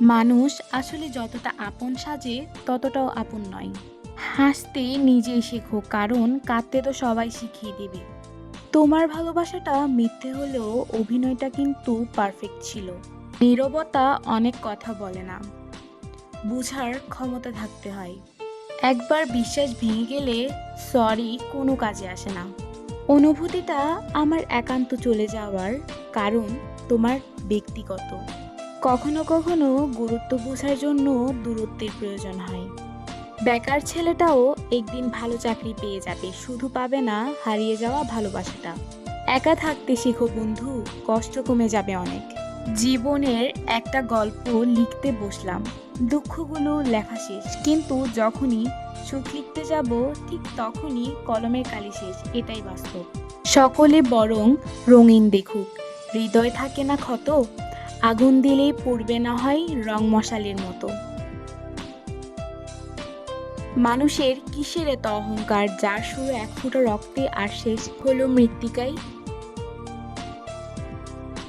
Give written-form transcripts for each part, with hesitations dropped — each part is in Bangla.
মানুষ আসলে যতটা আপন সাজে ততটাও আপন নয়। হাসতে নিজেই শেখো, কারণ কাঁদতে তো সবাই শিখিয়ে দেবে। তোমার ভালোবাসাটা মিথ্যে হলেও অভিনয়টা কিন্তু পারফেক্ট ছিল। নীরবতা অনেক কথা বলে না, বুঝার ক্ষমতা থাকতে হয়। একবার বিশ্বাস ভেঙে গেলে সরি কোনো কাজে আসে না। অনুভূতিটা আমার একান্ত চলে যাওয়ার কারণ তোমার ব্যক্তিগত। কখনো কখনো গুরুত্ব বোঝার জন্য দূরত্বের প্রয়োজন হয়। বেকার ছেলেটাও একদিন ভালো চাকরি পেয়ে যাবে, শুধু পাবে না হারিয়ে যাওয়া ভালোবাসাটা। একা থাকতে শেখো বন্ধু, কষ্ট কমে যাবে অনেক। জীবনের একটা গল্প লিখতে বসলাম, দুঃখগুলো লেখা শেষ, কিন্তু যখনই সুখ লিখতে যাব ঠিক তখনই কলমের কালি শেষ। এটাই বাস্তব। সকলে বরং রঙিন দেখুক, হৃদয় থাকে না ক্ষত, আগুন দিলেই পড়বে না হয় রং মশালের মতো। মানুষের কিসের এত অহংকার, যার শুরু এক ফোঁটা রক্তে আর শেষ হলো মৃত্তিকায়।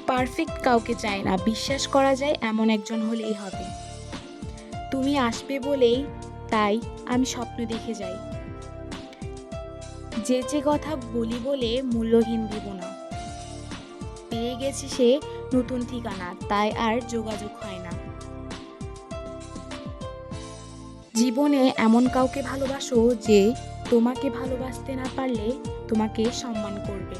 পারফেক্ট কাউকে চায় না, বিশ্বাস করা যায় এমন একজন হলেই হবে। তুমি আসবে বলেই তাই আমি স্বপ্ন দেখে যাই, যে যে কথা বলি বলে মূল্যহীন দিব না। পেয়ে গেছে সে নতুন ঠিকানা, তাই আর যোগাযোগ হয় না। জীবনে এমন কাউকে ভালোবাসো যে তোমাকে ভালোবাসতে না পারলে তোমাকে সম্মান করবে।